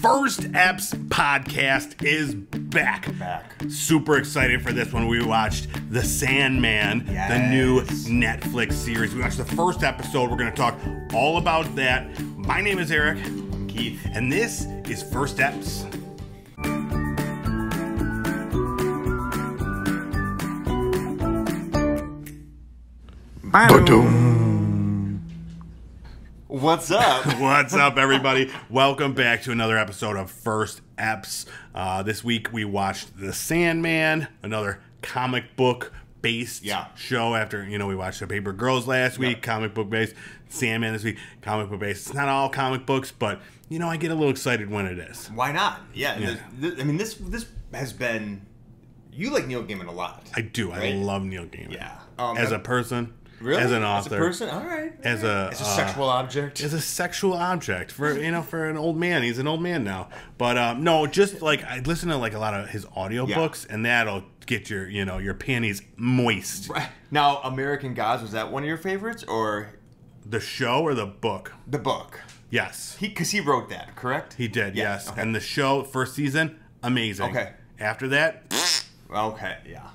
First Eps podcast is back. Super excited for this one. We watched The Sandman, the new Netflix series. We watched the first episode. We're going to talk all about that. My name is Eric. I'm Keith. And this is First Eps. What's up? What's up, everybody? Welcome back to another episode of First Eps. This week we watched The Sandman, another comic book based show. After we watched The Paper Girls last week, comic book based. Sandman this week, comic book based. It's not all comic books, but I get a little excited when it is. Why not? Yeah. This has been. You like Neil Gaiman a lot. I do. Right? I love Neil Gaiman. Yeah. As a person. Really? As an author. As a person? All right. As a sexual object. As a sexual object for for an old man. He's an old man now. But no, just like I listen to like a lot of his audiobooks and that'll get your your panties moist. Right. Now, American Gods, was that one of your favorites or the show or the book? The book. Yes. Because he wrote that, correct? He did, yes. Okay. And the show, first season, amazing. Okay. After that, okay, yeah.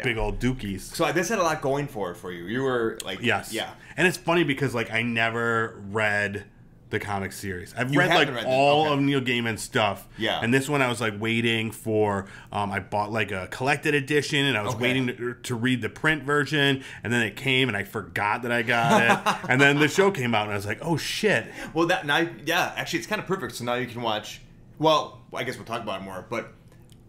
Big old dookies. So this had a lot going for it for you. You were like, yes, yeah. And it's funny because like I never read the comic series. I've read like all of Neil Gaiman's stuff. Yeah. And this one I was like waiting for. I bought like a collected edition, and I was waiting to read the print version, and then it came, and I forgot that I got it, and then the show came out, and I was like, oh shit. Well, actually, it's kind of perfect. So now you can watch. Well, I guess we'll talk about it more, but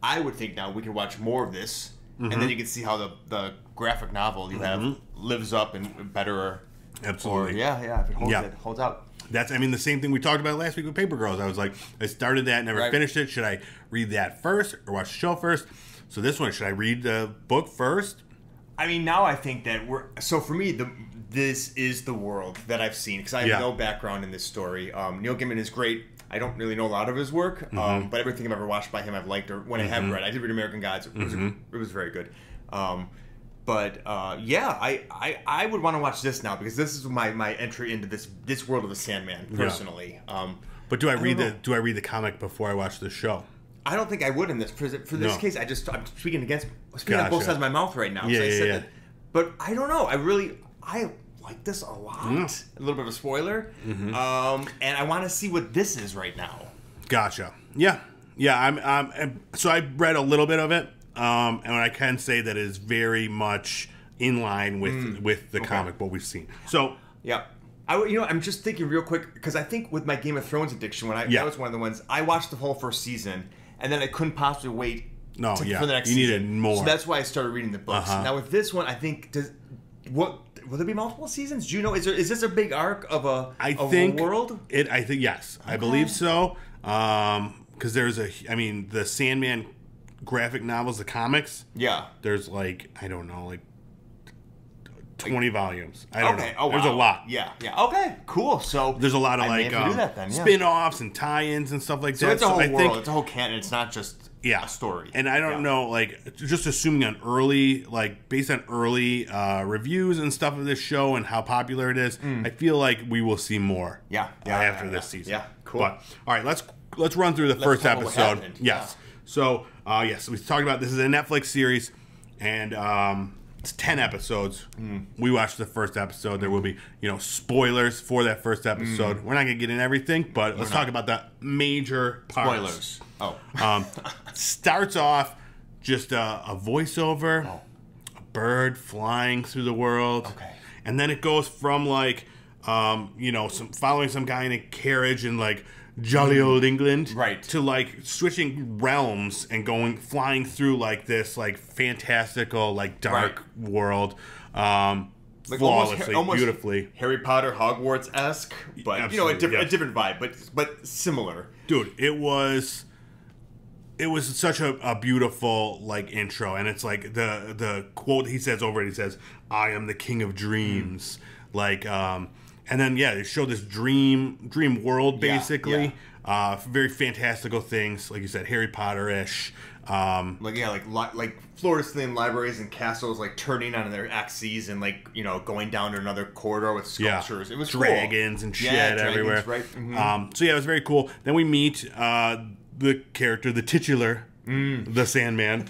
I would think now we can watch more of this, and then you can see how the graphic novel you have lives up and better. Absolutely. If it holds out. That's, the same thing we talked about last week with Paper Girls. I was like, I started that, never finished it. Should I read that first or watch the show first? So this one, should I read the book first? Now I think that so for me, this is the world that I've seen, because I have no background in this story. Neil Gaiman is great. I don't really know a lot of his work, but everything I've ever watched by him I've liked, or when I have read. I did read American Gods. It was very good. I would want to watch this now, because this is my entry into this world of the Sandman personally. But do I read the comic before I watch the show? I don't think I would in this. For this case, I'm speaking on both sides of my mouth right now. But I don't know. I like this a lot. A little bit of a spoiler. And I want to see what this is right now. Gotcha. Yeah. So I read a little bit of it. And I can say that it is very much in line with the comic what we've seen. So I'm just thinking real quick, because I think with my Game of Thrones addiction, that was one of the ones I watched the whole first season, and then I couldn't possibly wait for the next season. You needed more. So that's why I started reading the books. Now with this one, I think will there be multiple seasons? Do you know? Is this a big arc of a world? I think yes. Okay. I believe so. Because there's the Sandman graphic novels, the comics. Yeah. There's like 20 volumes. I don't know. Oh, there's a lot. Yeah. Okay. Cool. So there's a lot of spin-offs and tie-ins and stuff like that. So it's a whole world. It's a whole canon. It's not just a story. And I don't know, just assuming on based on early reviews and stuff of this show and how popular it is, I feel like we will see more. After this season. Yeah. Cool. But all right, let's run through the first episode. Yes. So, we talked about this is a Netflix series, and it's 10 episodes. We watched the first episode. There will be, spoilers for that first episode. We're not going to get in everything, but let's talk about the major parts. Spoilers. Starts off just a voiceover, a bird flying through the world. Okay. And then it goes from, following some guy in a carriage and, jolly old England, to switching realms and flying through this fantastical dark world, flawlessly, almost beautifully, Harry Potter Hogwarts-esque, but a different vibe, but similar. Dude, it was such a beautiful intro, and it's the quote he says over it. He says, "I am the king of dreams." And then, they show this dream world, basically. Very fantastical things, like you said, Harry Potter-ish. Like Florida-themed libraries and castles, like turning on their axes and going down to another corridor with sculptures. It was dragons cool. And shit everywhere. Right. Mm-hmm. So it was very cool. Then we meet the character, the titular, the Sandman,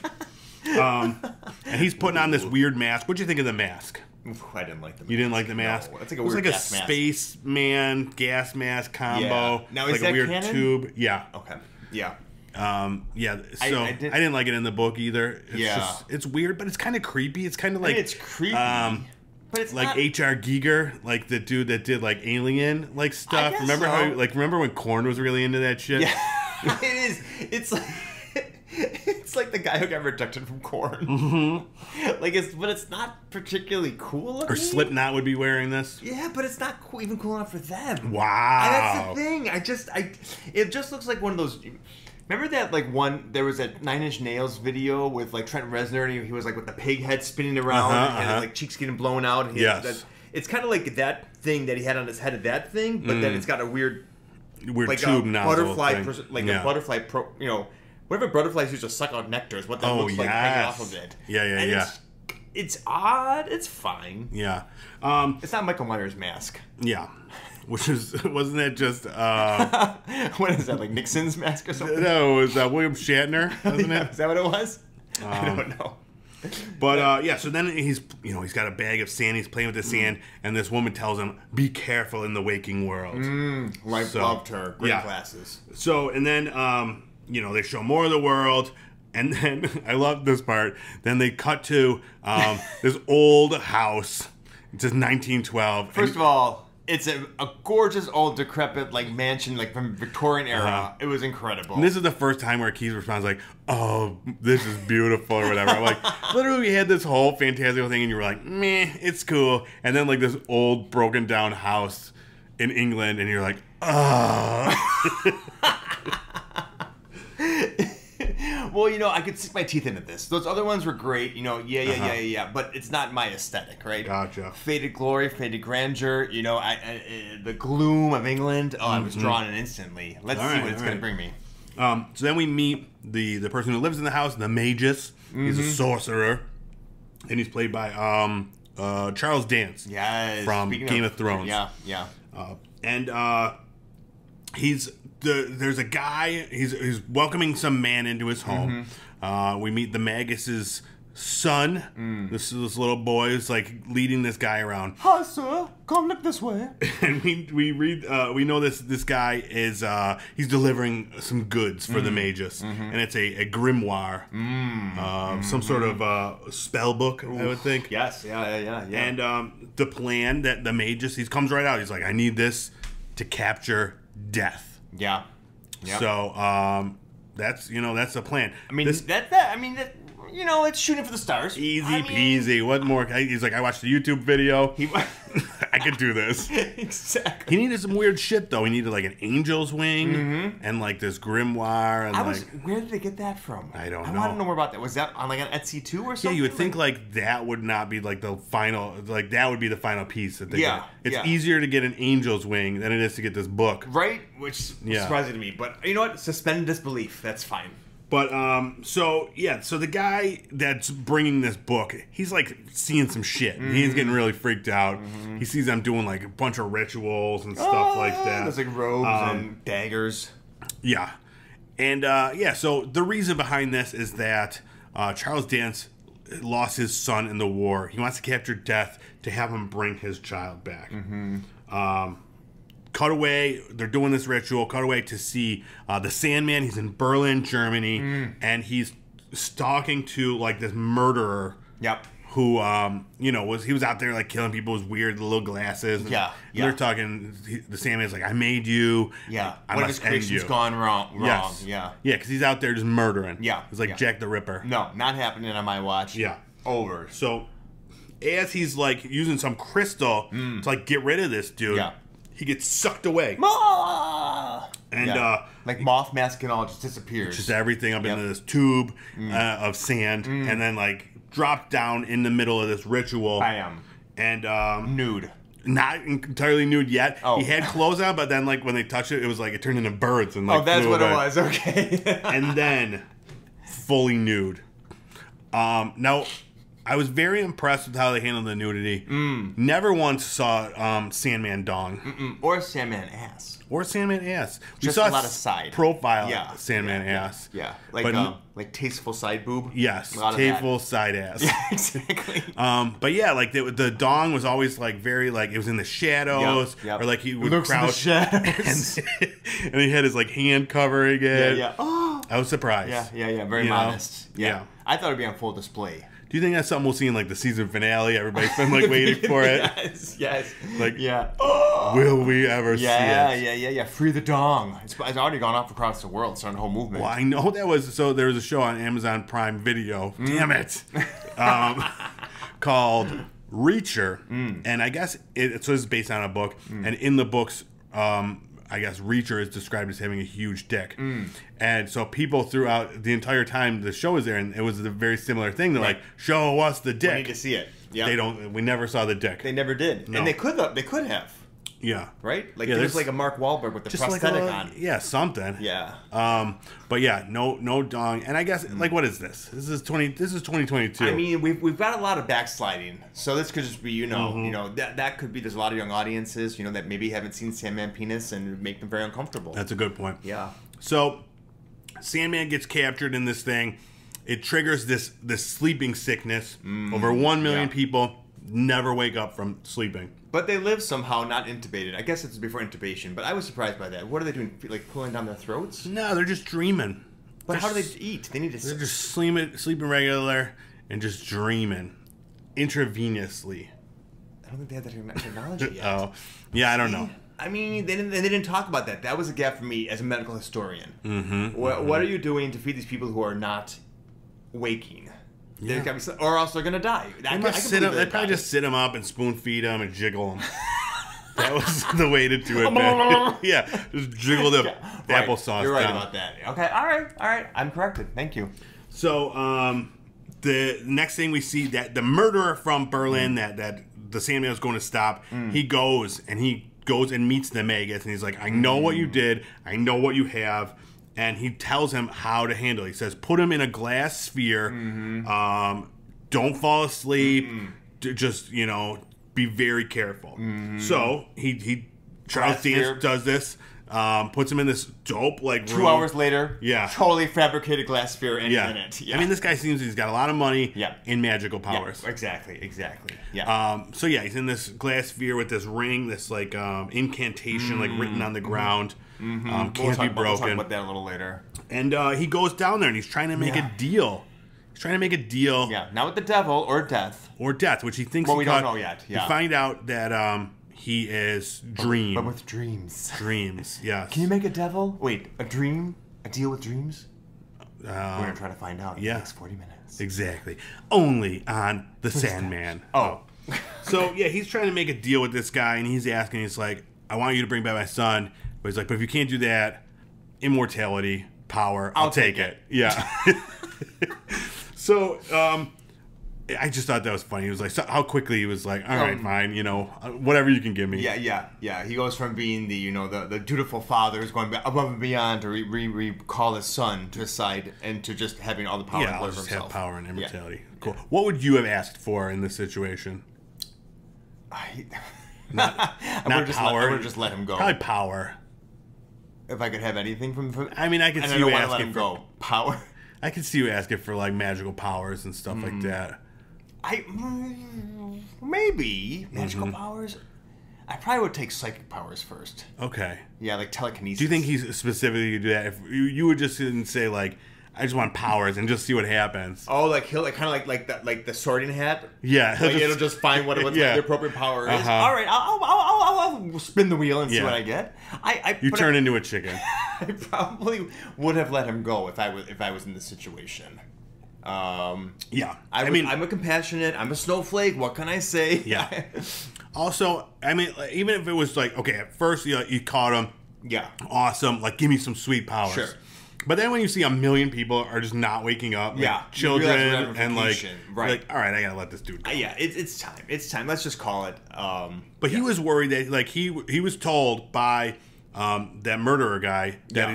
and he's putting on this weird mask. What'd you think of the mask? I didn't like the mask. You didn't like the mask? No, it's like a weird gas mask. Spaceman gas mask combo. Yeah. Now, is like a weird canon? Tube. Yeah. Okay. Yeah. So I didn't like it in the book either. It's weird, but it's kind of creepy. It's kind of like it's creepy, but it's like not... H.R. Giger, like the dude that did like Alien like stuff. Remember remember when Korn was really into that shit? Yeah, it is. It's like it's like the guy who got rejected from Korn. Mm-hmm. But it's not particularly cool. Or Slipknot would be wearing this. Yeah, but it's not even cool enough for them. Wow, and that's the thing. It just looks like one of those. Remember that there was a 9 Inch Nails video with like Trent Reznor and he was like with the pig head spinning around and his like cheeks getting blown out. And it's kind of like that thing that he had on his head of that thing, but then it's got a weird like tube a nozzle butterfly, thing. a butterfly whatever butterflies use to suck out nectar is what that looks like hanging off of it. Yeah. It's odd. It's fine. Yeah. It's not Michael Myers' mask. Yeah. Wasn't that just what is that, like Nixon's mask or something? No, it was William Shatner, wasn't it? Is that what it was? I don't know. But so then he's got a bag of sand. He's playing with the sand, and this woman tells him, "Be careful in the waking world." Loved her. Great glasses. So and then they show more of the world. And then, I love this part, then they cut to this old house. It says 1912. First of all, it's a gorgeous old decrepit mansion from Victorian era. It was incredible. And this is the first time where Keith responds like, "Oh, this is beautiful," or whatever. I'm like, literally we had this whole fantastical thing and you were like, "Meh, it's cool." And then this old broken down house in England and you're like, "Oh." Well, I could stick my teeth into this. Those other ones were great, yeah. But it's not my aesthetic, right? Gotcha. Faded glory, faded grandeur, the gloom of England. Oh, I was drawn in instantly. Let's see what it's going to bring me. So then we meet the person who lives in the house, the Magus. He's a sorcerer, and he's played by Charles Dance. Yes, from Game of Thrones. Yeah. There's a guy. He's welcoming some man into his home. We meet the Magus's son. This little boy is leading this guy around. Hi, sir. Come look this way. And we read. We know this guy is he's delivering some goods for the Magus, and it's a grimoire, some sort of spell book. I would think. Yes. Yeah. And the plan that the Magus, he comes right out. He's like, I need this to capture death. Yeah. So that's the plan. I mean it's shooting for the stars. Easy peasy. What more? He's like, I watched the YouTube video. I could do this. Exactly. He needed some weird shit though. He needed an angel's wing and this grimoire. And where did they get that from? I don't know. I want to know more about that. Was that on an Etsy too or something? Yeah, you would think that would not be the final. That would be the final piece that they get. It's easier to get an angel's wing than it is to get this book. Right, which is surprising to me. But you know what? Suspend disbelief. That's fine. But so the guy that's bringing this book, he's seeing some shit. He's getting really freaked out. He sees them doing a bunch of rituals and stuff like that. There's robes and daggers. Yeah, and so the reason behind this is that Charles Dance lost his son in the war. He wants to capture death to have him bring his child back. Cut away, they're doing this ritual. Cut away to see the Sandman. He's in Berlin, Germany, and he's stalking to this murderer. Yep. Who he was out there killing people with weird little glasses. And they're talking. The Sandman's like, I made you. Yeah. I One of must his creations gone wrong. Yes. Yeah. Yeah, because he's out there just murdering. Yeah. It's like Jack the Ripper. No, not happening on my watch. Yeah. Over. So as he's using some crystal to get rid of this dude. Yeah. He gets sucked away. And moth mask and all just disappears. Just everything up into this tube of sand, and then dropped down in the middle of this ritual. Bam. And nude. not entirely nude yet. Oh. He had clothes on, but then like when they touched it, it was like it turned into birds and like. Oh, that's what away. it was. Okay. And then fully nude. Now, I was very impressed with how they handled the nudity. Never once saw Sandman dong. Or Sandman ass. Or Sandman ass. We Just saw a lot of side. Profile Sandman ass. Yeah. Like tasteful side boob. Yes. Tasteful side ass. Yeah, exactly. But yeah, like the dong was always like very like it was in the shadows. Yep. Or like he would lurks crouch. in the shadows. And he had his like hand covering it. Yeah. Oh. I was surprised. Yeah. Very modest. Yeah. I thought it'd be on full display. Do you think that's something we'll see in like the season finale? Everybody's been like waiting for it. Yes. Like, yeah. Will we ever see it? Yeah. Free the dong. It's already gone off across the world, starting a whole movement. Well, I know that was so. There was a show on Amazon Prime Video. Damn it, called Reacher, and I guess it's based on a book. And in the books, I guess Reacher is described as having a huge dick. And so people throughout the entire time the show was there, and it was a very similar thing. They're like, show us the dick. We need to see it. Yeah. We never saw the dick. They never did. No. And they could have. Yeah. Right? Like there's like a Mark Wahlberg with the prosthetic on. Yeah, something. Yeah. But yeah, no dong. And I guess like what is this? This is 2022. I mean, we've got a lot of backsliding. So this could just be, that could be there's a lot of young audiences, that maybe haven't seen Sandman penis and make them very uncomfortable. That's a good point. Yeah. So Sandman gets captured in this thing. It triggers this sleeping sickness. Over 1 million people never wake up from sleeping. But they live somehow, not intubated. I guess it's before intubation, but I was surprised by that. What are they doing? Like pulling down their throats? No, they're just dreaming. But how do they eat? They need to. They're just sleeping regular and just dreaming intravenously. I don't think they have that technology yet. Oh, yeah, I don't know. I mean, they didn't talk about that. That was a gap for me as a medical historian. What are you doing to feed these people who are not waking? Yeah. Or else they're gonna die. They'd probably just sit them up and spoon feed them and jiggle them. That was the way to do it, man. Yeah, just jiggle the applesauce. You're right down. about that. Okay, all right. I'm corrected. Thank you. So, the next thing we see that the murderer from Berlin that the Sandman is going to stop, he goes and meets the maggots, and he's like, I know what you did. I know what you have. And he tells him how to handle it. He says, put him in a glass sphere. Don't fall asleep. Just, be very careful. So he Charles Dance does this. Puts him in this dope room. 2 hours later, yeah, totally fabricated glass sphere in it. Yeah. I mean, this guy seems he's got a lot of money in magical powers. Yeah, exactly. Yeah. So yeah, he's in this glass sphere with this ring, this incantation written on the ground. Can't be broken. We'll talk about that a little later. And he goes down there and he's trying to make a deal. He's trying to make a deal. Yeah, not with the devil or death. Which he thinks. Well, we don't know yet. Yeah. You find out that he is Dream. But with dreams. Dreams, yes. Can you make a devil? Wait, a dream? A deal with dreams? We're going to try to find out in the next 40 minutes. Exactly. Only on The Sandman. Oh. So, yeah, he's trying to make a deal with this guy, and he's asking, he's like, I want you to bring back my son. But he's like, but if you can't do that, immortality, power, I'll take it. Yeah. So, I just thought that was funny. He was like, so how quickly he was like, all right, fine, whatever you can give me. Yeah. He goes from being the dutiful father who's going above and beyond to recall his son to his side and to just having all the power I'll for just himself. have power and immortality. Yeah. Cool. What would you have asked for in this situation? Not power. I would just let him go. Probably power. If I could have anything from I mean, I could see you asking for go. Power. I could see you asking for magical powers and stuff like that. Maybe magical powers. I probably would take psychic powers first. Okay. Yeah, like telekinesis. Do you think he's specifically could do that? If you would just say I just want powers and just see what happens. Oh, he'll kind of like the sorting hat. Yeah, it'll just find what the appropriate power is. All right, I'll spin the wheel and see what I get. You turn into a chicken. I probably would have let him go if I was in this situation. I'm a compassionate. I'm a snowflake. What can I say? Yeah. Also, I mean, even if it was okay, at first you caught him. Yeah. Awesome. Give me some sweet powers. Sure. But then when you see 1 million people are just not waking up, like children, and like, all right, I gotta let this dude go. Yeah, it's time. It's time. Let's just call it. But he was worried that like he was told by that murderer guy that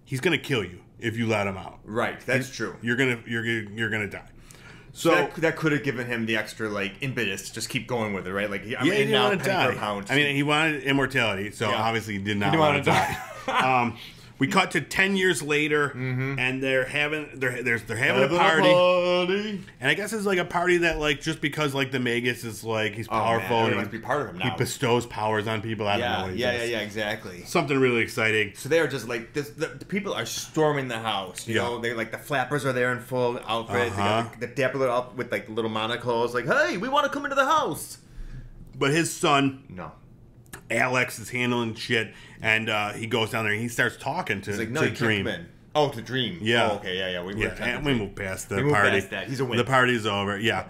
he's gonna kill you if you let him out. Right, that's true. You're gonna die. So that could have given him the extra like impetus to just keep going with it, right? Like he didn't want to die. I mean, he wanted immortality, so obviously he did not want to die. We cut to 10 years later, and they're having a party. And I guess it's like a party that like just because like the Magus is like he's powerful and must be part of him now. He bestows powers on people. I don't know what he does. Yeah, exactly. Something really exciting. So they're just like the people are storming the house. You know, they like the flappers are there in full outfit. They got the dapper up with like little monocles. Like, hey, we want to come into the house. But his son, Alex, is handling shit. And he goes down there and he starts talking to Dream. Oh, to Dream. Yeah. Oh, okay, yeah. We moved past the party. Past that. He's a win. The party's over. Yeah.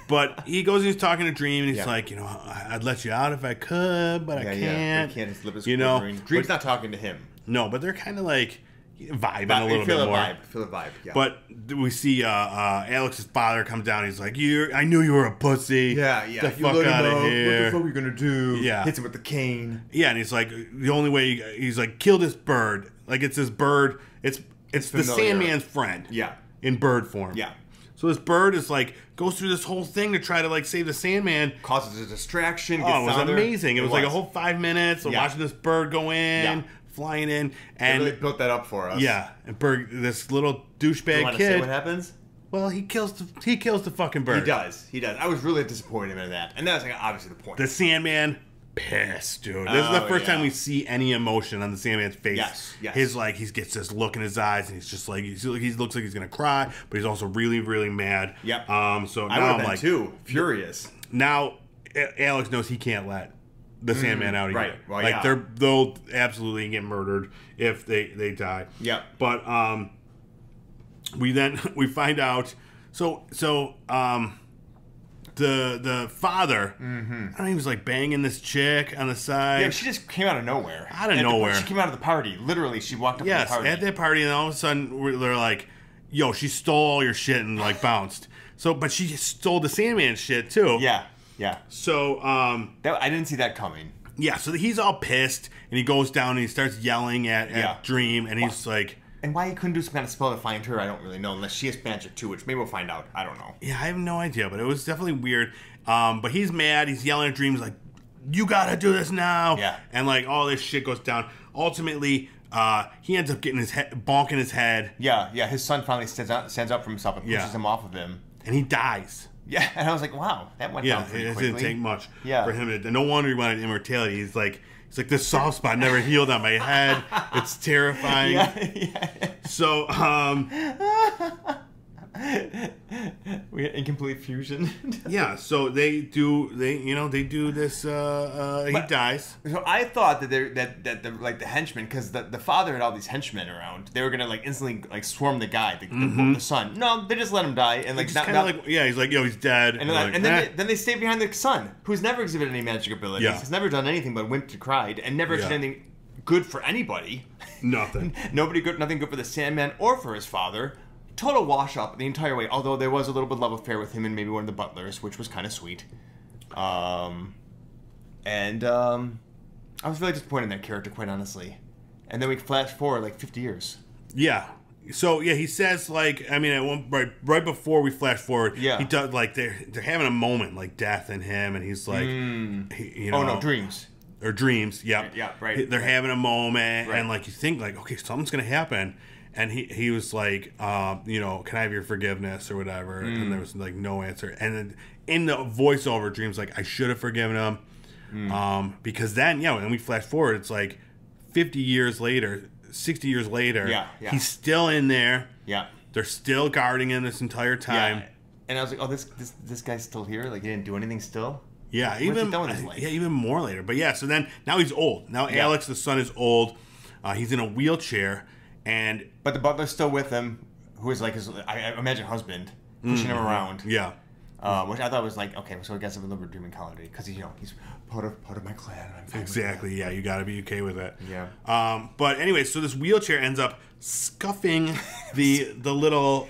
But he goes and he's talking to Dream and he's like, I'd let you out if I could, but I can't. Yeah. He can't slip his Dream's not talking to him. No, but they're kind of like vibing a little bit more. Feel a vibe. Yeah. But we see Alex's father come down. He's like, I knew you were a pussy. Yeah. Get the fuck out of here. What the fuck are you gonna do? Yeah. Hits him with the cane. Yeah, and he's like, the only way he's like, kill this bird. Like it's this bird. It's the Sandman's friend. Yeah. In bird form. Yeah. So this bird is like goes through this whole thing to try to like save the Sandman. Causes a distraction. Oh, it was amazing. It was like a whole 5 minutes of watching this bird go in. Flying in, and they really built that up for us. Yeah, and Berg, this little douchebag kid. Say what happens? Well, he kills the fucking bird. He does. I was really disappointed in that, and that's like obviously the point. The Sandman, pissed, dude. This is the first time we see any emotion on the Sandman's face. Yes. His like he gets this look in his eyes, and he's just like he looks like he's gonna cry, but he's also really, really mad. Yep. So I now I'm like too furious. Now Alex knows he can't let the Sandman out again. Right. Well, like they'll absolutely get murdered if they die. Yeah. But we find out the father, I don't know, he was like banging this chick on the side. Yeah, she just came out of nowhere. Out of nowhere. She came out of the party. Literally, she walked up to the party. At that party, and all of a sudden they're like, yo, she stole all your shit and like bounced. So, but she stole the Sandman shit too. Yeah. So, I didn't see that coming. Yeah, so he's all pissed, and he goes down and he starts yelling at Dream, and he's like... And why he couldn't do some kind of spell to find her, I don't really know, unless she has magic too, which maybe we'll find out. I don't know. Yeah, I have no idea, but it was definitely weird. But he's mad, he's yelling at Dream, he's like, you gotta do this now! Yeah. And like, all this shit goes down. Ultimately, he ends up getting bonking his head. Yeah, his son finally stands up for himself and pushes him off of him. And he dies. Yeah, and I was like, wow, that went down pretty quickly. It didn't take much for him to... No wonder he wanted immortality. He's like, this soft spot never healed on my head. It's terrifying. Yeah. So, we had incomplete fusion. Yeah, so they do this. He dies. So I thought that the henchmen, because the father had all these henchmen around, they were gonna like instantly like swarm the guy, the son. No, they just let him die, and like he's like, yo, he's dead, and then they stay behind the son, who's never exhibited any magic abilities. Yeah. Has never done anything but whimped and cried, and never done anything good for anybody. Nothing. Nothing good for the Sandman or for his father. Total wash up the entire way, although there was a little bit of love affair with him and maybe one of the butlers, which was kind of sweet. I was really disappointed in that character, quite honestly. And then we flash forward like 50 years. Yeah. So he says like, I mean, right before we flash forward, he does like they're having a moment like death in him, and he's like, dreams. Or dreams, yeah, right. They're having a moment, and like you think like, okay, something's gonna happen. And he was like, can I have your forgiveness or whatever? And there was like no answer. And then in the voiceover, Dream's like, I should have forgiven him. Because then, when we flash forward, it's like 50 years later, 60 years later, he's still in there. Yeah. They're still guarding him this entire time. Yeah. And I was like, oh, this guy's still here? Like, he didn't do anything still? Yeah, even more later. But so then, now he's old. Now Alex, the son, is old. He's in a wheelchair. But the butler's still with him, who is like his, I imagine, husband, pushing him around. Yeah. which I thought was like, okay, so I guess I'm a little bit dreaming colony because he's part of my clan. Exactly. Yeah, you got to be okay with it. Yeah. But anyway, so this wheelchair ends up scuffing the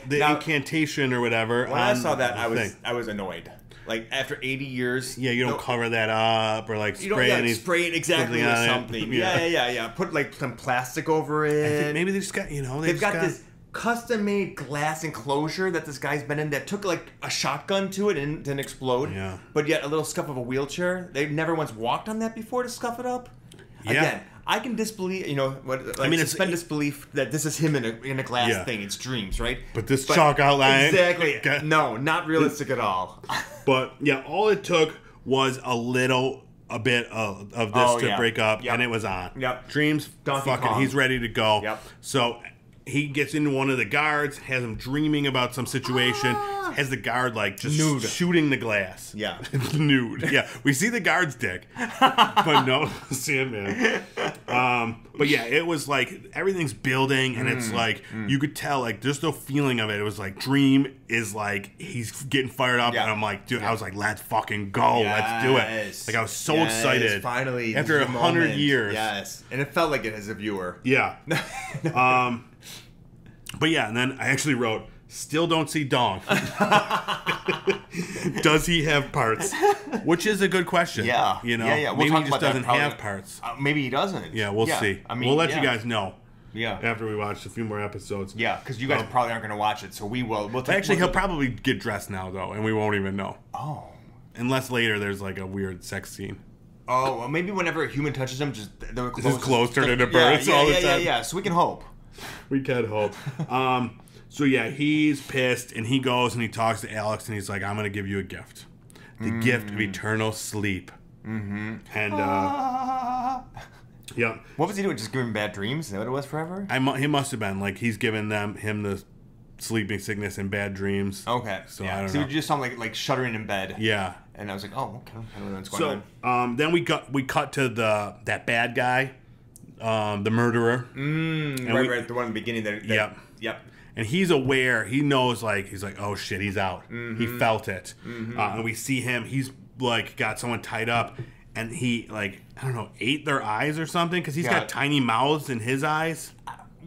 incantation or whatever. When I saw that, I was annoyed. Like after 80 years, you don't cover that up or like spray it exactly with something. Yeah. Put like some plastic over it. I think maybe they just got they've got this custom-made glass enclosure that this guy's been in that took like a shotgun to it and didn't explode. Yeah. But yet a little scuff of a wheelchair. They've never once walked on that before to scuff it up. Yeah. Again, I can disbelieve, suspend disbelief that this is him in a glass thing. It's dreams, right? But this chalk outline. Exactly. No, not realistic at all. But yeah, all it took was a bit of this to break up, and it was on. Yep. Dreams, he's ready to go. Yep. So he gets into one of the guards, has him dreaming about some situation, has the guard like just nude. Shooting the glass. Yeah. Nude. Yeah. We see the guard's dick, but no Sandman. But yeah, it was like everything's building, and it's like you could tell like there's no feeling of it. It was like Dream is like he's getting fired up, and I'm like, dude, I was like, let's fucking go, let's do it. Like I was so excited. Finally, after 100 years. Yes, and it felt like it as a viewer. Yeah. But yeah, and then I actually wrote, still don't see Dong. Does he have parts? Which is a good question. Yeah. Yeah. Maybe he just doesn't have parts. Maybe he doesn't. Yeah, we'll see. I mean, we'll let you guys know. Yeah. After we watch a few more episodes. Yeah, because you guys probably aren't going to watch it, so we will. He'll probably get dressed now, though, and we won't even know. Oh. Unless later there's like a weird sex scene. Oh, well, maybe whenever a human touches him, his clothes turn into birds all the time. Yeah, so we can hope. We can hope. So yeah, he's pissed, and he goes and he talks to Alex, and he's like, I'm going to give you a gift. The gift of eternal sleep. Mm-hmm. And, yeah. What was he doing? Just giving bad dreams? Is that what it was forever? He must have been. Like, he's giving him the sleeping sickness and bad dreams. Okay. So I don't know. So you just sound like shuddering in bed. Yeah. And I was like, oh, okay. I don't know what's going on. Then we cut to that bad guy, the murderer. Right. The one in the beginning. Yep. And he's aware. He knows. He's like, oh shit, he's out. He felt it. And we see him. He's like got someone tied up, and he I don't know, ate their eyes or something because he's got tiny mouths in his eyes.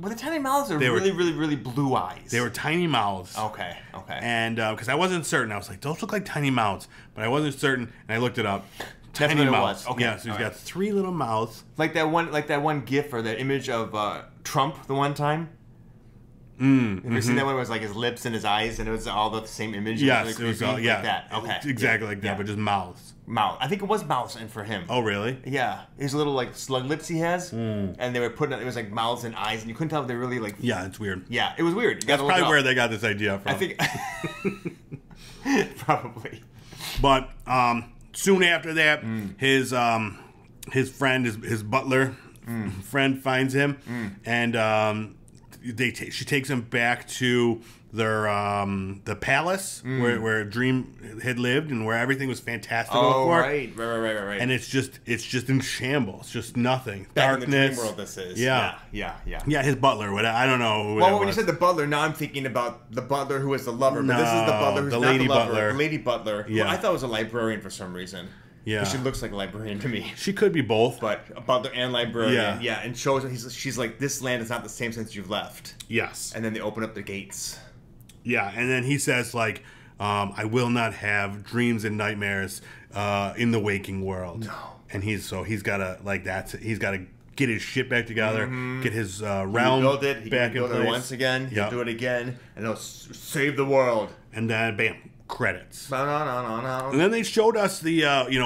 Well, the tiny mouths are really blue eyes. They were tiny mouths. Okay. And because I wasn't certain, I was like, those look like tiny mouths, but I wasn't certain, and I looked it up. Tiny That's what mouths. It was. Okay. Yeah, so he's got 3 little mouths. Like that one GIF or that image of Trump the one time. Have you ever seen that one? Where it was like his lips and his eyes, and it was all the same image. Yes, it was all like that. Okay, exactly like that, but just mouths. Mouth. I think it was mouths, and for him. Oh, really? Yeah, his little slug lips he has, and they were putting it was like mouths and eyes, and you couldn't tell if they really like. Yeah, it's weird. Yeah, it was weird. That's probably where they got this idea from. I think probably. But soon after that, his friend, his butler friend, finds him, and she takes him back to their the palace where Dream had lived and where everything was fantastical before. Right. And it's just in shambles, just nothing. Back Darkness. In the dream world, this is. Yeah. His butler. I don't know. Well, when you said the butler, now I'm thinking about the butler who was the lover, but this is the butler who's not the lover. The lady butler. Yeah. Who I thought was a librarian for some reason. Yeah, she looks like a librarian to me. She could be both, but a butler and librarian. Yeah, and shows she's like, this land is not the same since you've left. Yes, and then they open up the gates. Yeah, and then he says I will not have dreams and nightmares in the waking world. No, and he's got to he's got to get his shit back together, get his realm back in place. Once again, he'll do it again, and he'll save the world. And then bam. Credits. No. And then they showed us the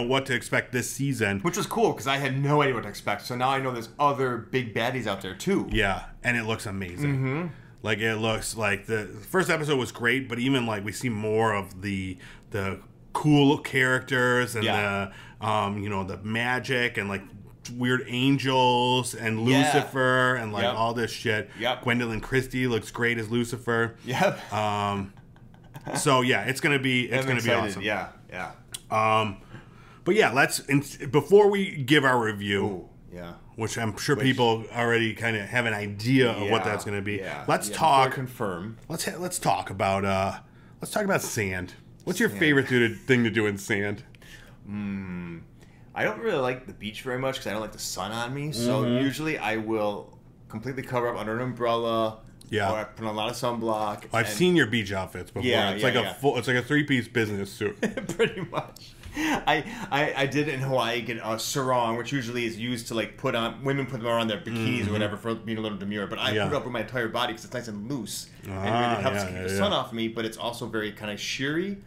what to expect this season, which was cool because I had no idea what to expect. So now I know there's other big baddies out there too. Yeah, and it looks amazing. Like it looks like the first episode was great, but even we see more of the cool characters and the magic and weird angels and Lucifer and all this shit. Yep. Gwendolyn Christie looks great as Lucifer. Yep. So yeah, it's gonna be awesome. Yeah. But yeah, before we give our review, which I'm sure people already kind of have an idea of what that's gonna be. Yeah. Let's talk. Confirm. Let's talk about Sand. What's your favorite thing to do in sand? I don't really like the beach very much because I don't like the sun on me. So usually I will completely cover up under an umbrella. Yeah. Or I put on a lot of sunblock. I've seen your beach outfits before. It's like a three-piece business suit. Pretty much. I did it in Hawaii get a sarong, which usually is used to like women put them around their bikinis or whatever for being a little demure. But I put it up with my entire body because it's nice and loose and really helps keep the sun off me. But it's also very kind of sheery.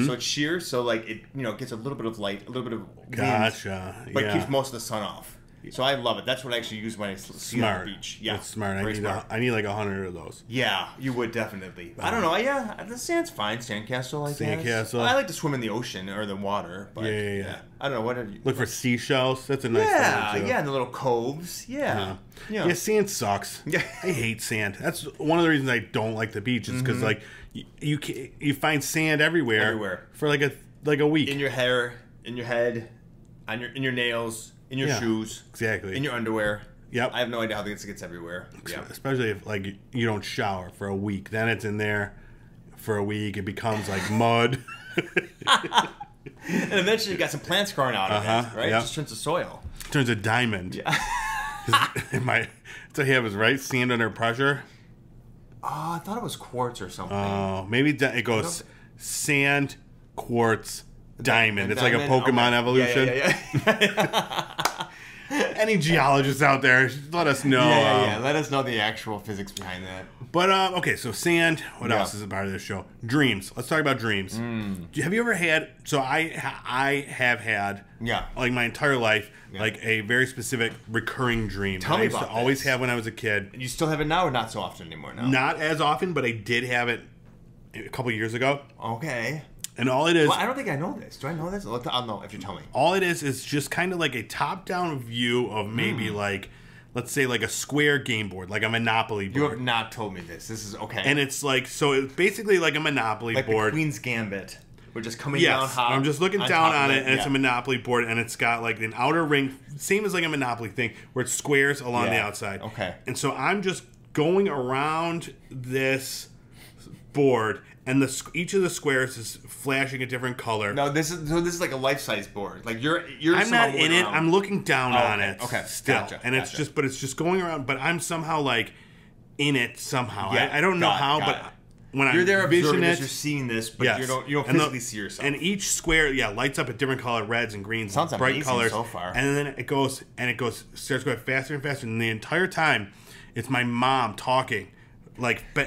So it's sheer, so like it gets a little bit of light, a little bit of wind, but it keeps most of the sun off. So I love it. That's what I actually use when I see on the beach. Yeah, that's smart. I need like 100 of those. Yeah, you would definitely. I don't know. Yeah, the sand's fine. Sandcastle, I guess. Sandcastle. I like to swim in the ocean or the water. But yeah. I don't know. What have you look for seashells? That's a nice thing too. Yeah, and the little coves. Yeah. Sand sucks. Yeah, I hate sand. That's one of the reasons I don't like the beach. Is because like you find sand everywhere for like a week in your hair, in your head, in your nails. In your shoes. Exactly. In your underwear. Yep. I have no idea how this gets everywhere. Especially if like you don't shower for a week. Then it's in there for a week. It becomes like mud. And eventually you got some plants growing out of it, right? It just turns to soil. Turns to diamond. Yeah. That's what he has, right? Sand under pressure. Oh, I thought it was quartz or something. Oh, maybe it goes sand, quartz, diamond. It's like a Pokemon evolution. Yeah. Any geologists out there, let us know. Yeah. Let us know the actual physics behind that. But okay, so sand. What else is a part of this show? Dreams. Let's talk about dreams. Have you ever had? So I have had. Yeah. Like my entire life, like a very specific recurring dream. Tell me about I used to always have when I was a kid. You still have it now, or not so often anymore? Now. Not as often, but I did have it a couple years ago. Okay. And all it is... Well, I don't think I know this. Do I know this? I'll know if you tell me. All it is just kind of like a top-down view of maybe like, let's say like a square game board, like a Monopoly board. You have not told me this. This is okay. And it's like, so it's basically like a Monopoly board. Like the Queen's Gambit. We're just coming down hot. I'm just looking down on it, and it's a Monopoly board, and it's got like an outer ring, same as like a Monopoly thing, where it's squares along the outside. Okay. And so I'm just going around this board, and each of the squares is flashing a different color. No, this is like a life-size board. Like you're. I'm not in it. I'm looking down on it. Okay. Still, gotcha. And it's just going around. But I'm somehow like in it somehow. Yeah, I don't know how, but when you're there observing it, you're seeing this, but you don't physically see yourself. And each square, lights up a different color, reds and greens, sounds bright amazing colors so far. And then it starts going faster and faster. And the entire time, it's my mom talking. Like, but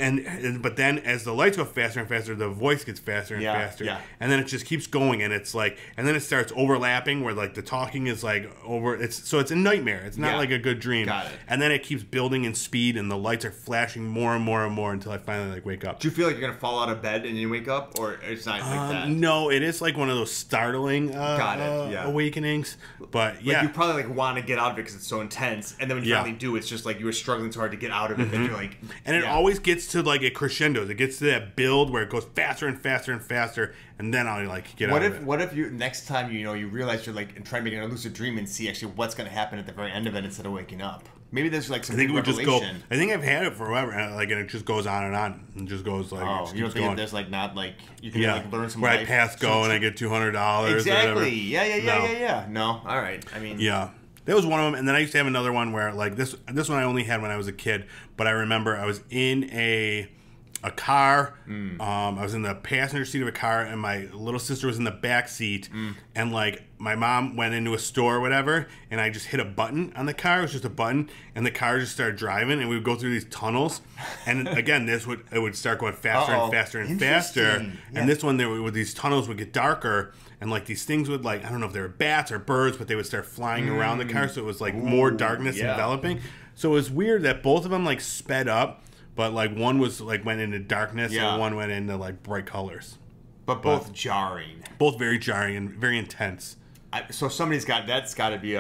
then as the lights go faster and faster, the voice gets faster and faster, and then it just keeps going, and it's like, and then it starts overlapping where like the talking is like over. It's a nightmare. It's not like a good dream. Got it. And then it keeps building in speed, and the lights are flashing more and more and more until I finally like wake up. Do you feel like you're gonna fall out of bed and you wake up, or it's not like that? No, it is like one of those startling awakenings. But like you probably like want to get out of it because it's so intense, and then when you finally do, it's just like you were struggling so hard to get out of it that you're like, and it always gets to like a crescendo. It gets to that build where it goes faster and faster and faster, and then I'll like get out of it. What if you next time you realize you're like and try to make a lucid dream and see actually what's going to happen at the very end of it instead of waking up? Maybe there's like some big revelation. Just go. I think I've had it forever, like, and it just goes on and just goes like. Oh, you don't think there's like not like you can like learn some. Where I pass go and I get $200. Exactly. Yeah. No. All right. I mean. Yeah. That was one of them, and then I used to have another one where like this one I only had when I was a kid, but I remember I was in a car. I was in the passenger seat of a car, and my little sister was in the back seat. And like my mom went into a store or whatever, and I just hit a button on the car. It was just a button, and the car just started driving, and we would go through these tunnels. And again, it would start going faster and faster and faster. Yeah. And this one, these tunnels would get darker. And like these things would like, I don't know if they were bats or birds, but they would start flying around the car, so it was like more darkness enveloping. So it was weird that both of them like sped up, but like one was like went into darkness and one went into like bright colors. But both jarring. Both very jarring and very intense. So somebody's that's got to be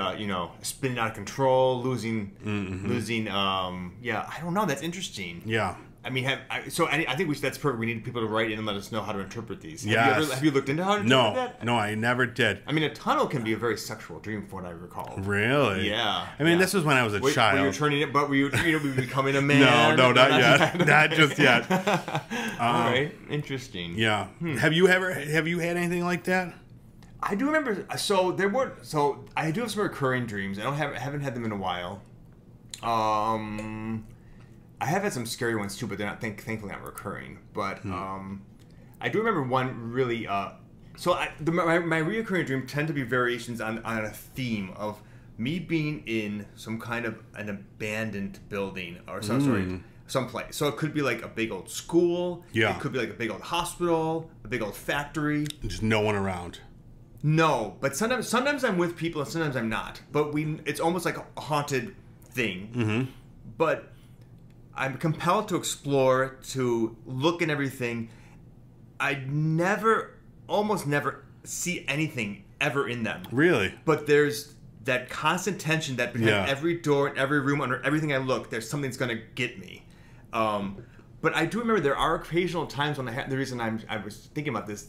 spinning out of control, losing. I don't know. That's interesting. Yeah. I mean, I think that's perfect. We need people to write in and let us know how to interpret these. Have you looked into how to interpret that? No, I never did. I mean, a tunnel can be a very sexual dream, from what I recall. Really? Yeah. I mean, this was when I was a child. Were you turning it? But were you becoming a man? No, not yet. Not just yet. All right, interesting. Yeah. Have you had anything like that? I do remember. So there were. So I do have some recurring dreams. I haven't had them in a while. I have had some scary ones too, but they're not thankfully not recurring. But I do remember one really. My reoccurring dreams tend to be variations on a theme of me being in some kind of an abandoned building or some place. So it could be like a big old school. Yeah. It could be like a big old hospital, a big old factory. Just no one around. No, but sometimes I'm with people and sometimes I'm not. But it's almost like a haunted thing. Mm-hmm. But I'm compelled to explore, to look at everything. I almost never see anything ever in them. Really? But there's that constant tension that behind every door and every room, under everything I look, there's something's going to get me. But I do remember there are occasional times when the reason I was thinking about this,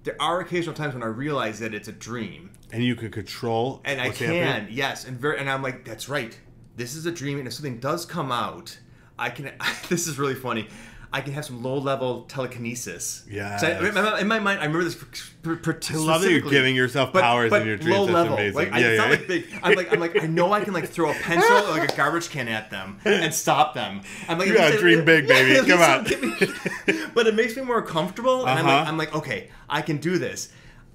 there are occasional times when I realize that it's a dream. And you can control and what's happening. Happening? Yes. And I'm like, that's right. This is a dream, and if something does come out, I can... This is really funny. I can have some low-level telekinesis. Yeah. In my mind, I remember this I love that you're giving yourself powers in your dreams. Low level. That's amazing. Like, it's not like big. I'm like, I know I can like throw a pencil or like a garbage can at them and stop them. I'm like, you gotta dream big, baby. Come on. But it makes me more comfortable, and I'm like, okay, I can do this.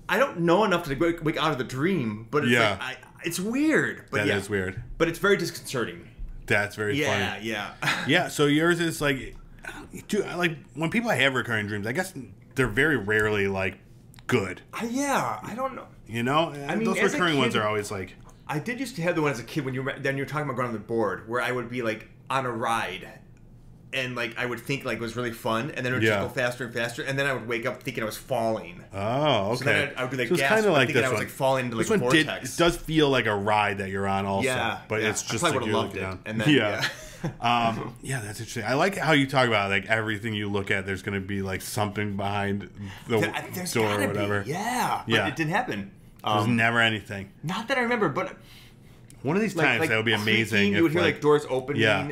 I don't know enough to wake out of the dream, but it's like, it's weird. But that is weird. But it's very disconcerting. That's very funny. Yeah. Yeah. So yours is like when people have recurring dreams, I guess they're very rarely like good. I don't know. You know, I mean, those recurring ones are always like. I did used to have the one as a kid when you were talking about going on the board, where I would be like on a ride, and like I would think like it was really fun, and then it would just go faster and faster, and then I would wake up thinking I was falling. Oh, okay. So then I would be like, so it's kind of like this I was like falling into like a vortex. It does feel like a ride that you're on, also. Yeah, but it's just I like would have loved it. Down. And then, yeah, that's interesting. I like how you talk about like everything you look at. There's going to be like something behind the door or whatever. Yeah, but it didn't happen. There's never anything. Not that I remember, but one of these times that would be amazing. You would hear like doors opening. Yeah.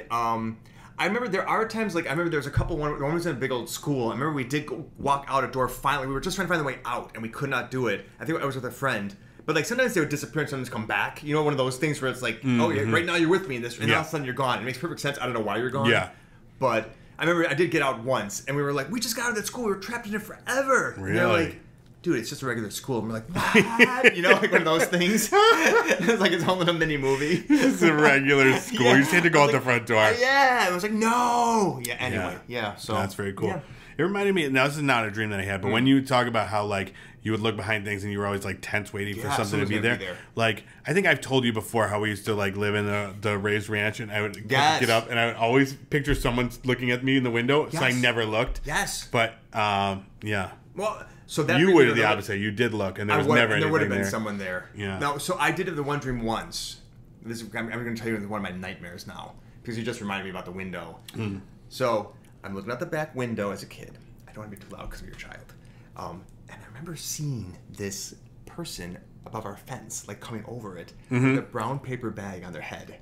I remember there are times like I remember there was a couple. One was in a big old school. I remember we did walk out a door. Finally, we were just trying to find the way out, and we could not do it. I think I was with a friend. But like sometimes they would disappear and sometimes come back. You know, one of those things where it's like, oh, yeah, right now you're with me in this, and all of a sudden you're gone. It makes perfect sense. I don't know why you're gone. Yeah. But I remember I did get out once, and we were like, we just got out of that school. We were trapped in it forever. Really? And they're like, dude, it's just a regular school. And we're like, what? You know, like one of those things. It's like it's all in a mini movie. It's a regular school. You just had to go out the front door. Yeah. I was like, no. Yeah. Anyway. Yeah. So that's very cool. Yeah. It reminded me. Now this is not a dream that I had, but when you talk about how like you would look behind things and you were always like tense waiting for something to be there. Like I think I've told you before how we used to like live in the raised ranch, and I would get up and I would always picture someone looking at me in the window, so I never looked. Yes. But yeah. Well, so that you would have the opposite. You did look, and there was never anything there. There would have been someone there. Yeah. Now, so I did have the one dream once. I'm going to tell you one of my nightmares now because you just reminded me about the window. So I'm looking out the back window as a kid. I don't want to be too loud because of your child. And I remember seeing this person above our fence, like coming over it, with a brown paper bag on their head.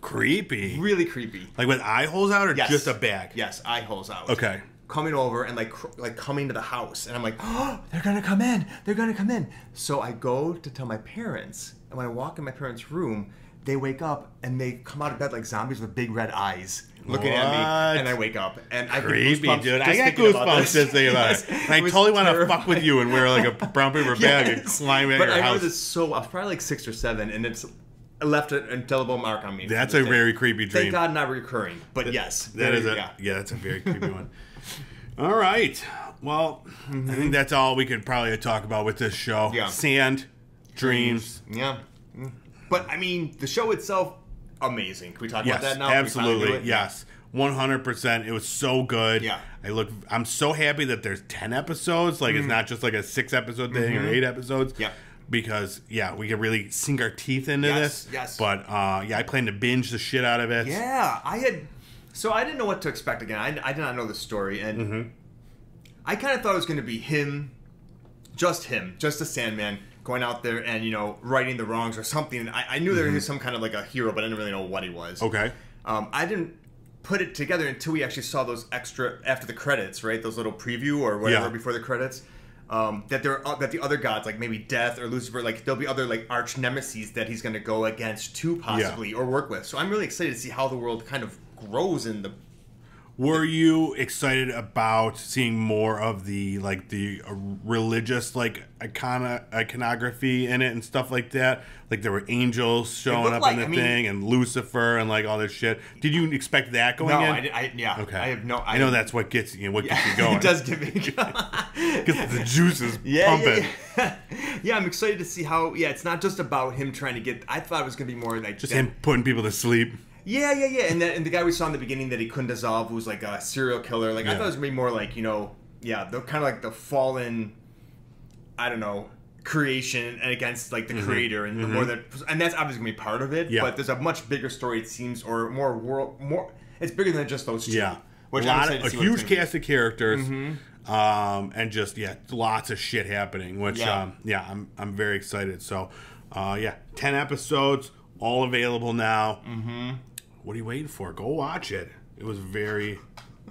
Creepy. Really creepy. Like with eye holes out, or just a bag? Yes, eye holes out. Okay. Coming over and like coming to the house, and I'm like, oh, they're gonna come in. They're gonna come in. So I go to tell my parents, and when I walk in my parents' room, they wake up and they come out of bed like zombies with big red eyes. Looking at me, and I wake up, and I creepy, dude. I got goosebumps just thinking about it. And I totally want to fuck with you and wear like a brown paper bag and climb at your house. But I remember this I was probably like 6 or 7, and it's left an indelible mark on me. That's a very creepy dream. Thank God, not recurring. But yes, that's a very creepy one. All right, well, I think that's all we could probably talk about with this show. Yeah. Sand, dreams. Yeah, but I mean, the show itself. Amazing. Can we talk about that now? Absolutely. Yes. 100%. It was so good. Yeah. I'm so happy that there's 10 episodes. Like it's not just like a 6-episode thing or 8 episodes. Yeah. Because we can really sink our teeth into this. Yes. But I plan to binge the shit out of it. Yeah. I didn't know what to expect again. I did not know the story, and I kind of thought it was going to be just the Sandman, going out there and, you know, righting the wrongs or something. I knew there was some kind of like a hero, but I didn't really know what he was. Okay. I didn't put it together until we actually saw those extra after the credits, right? Those little preview or whatever before the credits. That the other gods, like maybe Death or Lucifer, like there'll be other like arch nemesis that he's going to go against too, possibly, or work with. So I'm really excited to see how the world kind of grows in the. Were you excited about seeing more of the religious iconography in it and stuff like that? Like there were angels showing up in the thing and Lucifer and like all this shit. Did you expect that going in? Yeah. Okay. I have no. I know that's what gets you. What gets you going? It does get me going. Because the juice is pumping. Yeah, I'm excited to see how. Yeah, it's not just about him trying to get. I thought it was going to be more like just him putting people to sleep. Yeah. And the guy we saw in the beginning that he couldn't dissolve was like a serial killer. Like I thought it was gonna be more like the kind of like the fallen, I don't know, creation and against like the creator and the more that, and that's obviously gonna be part of it. Yeah. But there's a much bigger story it seems, or more. It's bigger than just those two. Yeah. Which a huge cast of characters. And just lots of shit happening. Which I'm very excited. So 10 episodes, all available now. What are you waiting for? Go watch it. It was very,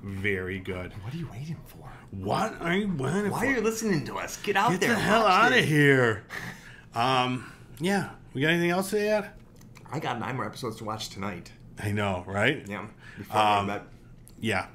very good. What are you waiting for? What are you waiting for? Why are you listening to us? Get out there. Get the hell out of here. Yeah. We got anything else to add? I got 9 more episodes to watch tonight. I know, right? Yeah. Before Yeah,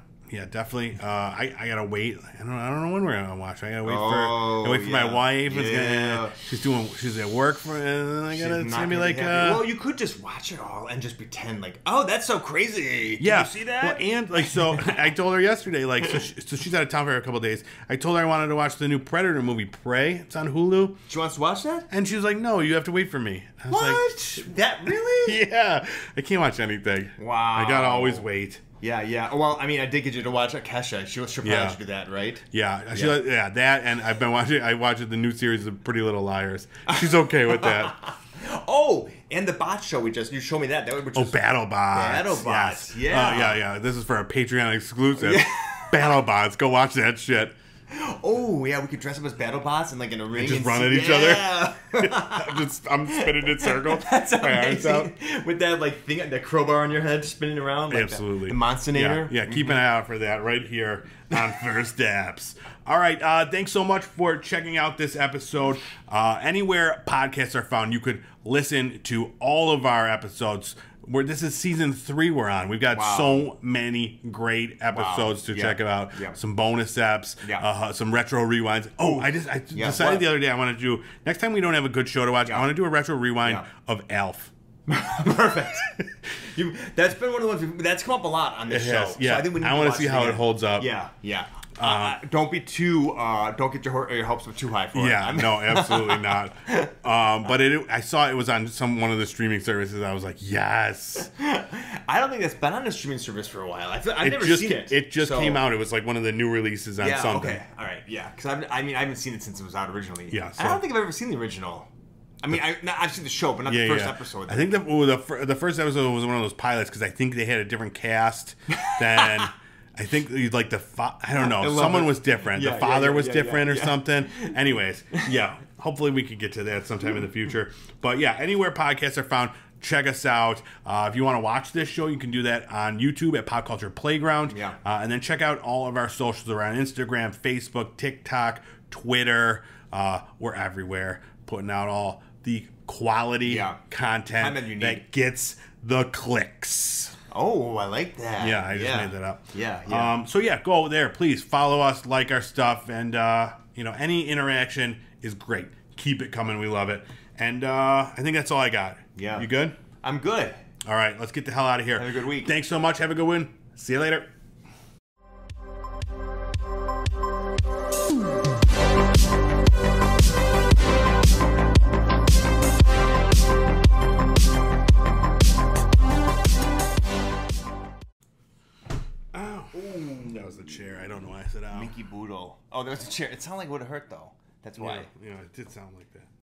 definitely. I gotta wait. I don't know when we're gonna watch. I gotta wait for my wife. Yeah. She's at work and then I gotta. It's gonna be like. Well, you could just watch it all and just pretend like, oh, that's so crazy. Did you see that? Well, and like so, I told her yesterday. Like, so she's out of town for a couple of days. I told her I wanted to watch the new Predator movie, Prey. It's on Hulu. She wants to watch that, and she was like, "No, you have to wait for me." I was what? That really? Yeah, I can't watch anything. Wow. I gotta always wait. Yeah. Well, I mean, I did get you to watch Kesha. She'll probably do that, right? Yeah. That, and I've been watching. I watched the new series of Pretty Little Liars. She's okay with that. Oh, and the bot show you showed me that. Which was BattleBots. BattleBots. Yes. Yeah. This is for a Patreon exclusive. BattleBots. Go watch that shit. Oh yeah, we could dress up as BattleBots and like in a ring and just run at each other. I'm spinning in circles. That's amazing. With that like thing, that crowbar on your head, spinning around. Like absolutely. The Monstinator. Yeah. Keep an eye out for that right here on First Apps. All right. Thanks so much for checking out this episode. Anywhere podcasts are found, you could listen to all of our episodes. This is season 3 we're on. We've got so many great episodes to check it out. Some bonus apps, some retro rewinds. Oh, I decided the other day I want to do, next time we don't have a good show to watch, I want to do a retro rewind of Alf. Perfect. That's been one of the ones that's come up a lot on this show. Yeah, so I want to see how it holds up. Yeah. Don't be too. Don't get your hopes up too high for it. Yeah, no, absolutely not. But I saw it was on one of the streaming services. I was like, yes. I don't think that's been on a streaming service for a while. I've never seen it. It just came out. It was like one of the new releases on something. Okay, all right, yeah. Because I haven't seen it since it was out originally. Yeah, I don't think I've ever seen the original. I mean, I've seen the show, but not the first episode. I think the first episode was one of those pilots because I think they had a different cast than. I think like I don't know. Someone was different. The father was different or something. Anyways, hopefully we could get to that sometime in the future. But yeah, anywhere podcasts are found, check us out. If you want to watch this show, you can do that on YouTube at Pop Culture Playground. Yeah. And then check out all of our socials around Instagram, Facebook, TikTok, Twitter. We're everywhere, putting out all the quality content that gets the clicks. Oh, I like that. Yeah, I just made that up. Yeah. So go there, please follow us, like our stuff, and any interaction is great. Keep it coming, we love it. And I think that's all I got. Yeah. You good? I'm good. All right, let's get the hell out of here. Have a good week. Thanks so much. Have a good one. See you later. That was the chair. I don't know why I said ow. Mickey Boodle. Oh, there was a chair. It sounded like it would have hurt, though. That's why. Yeah, it did sound like that.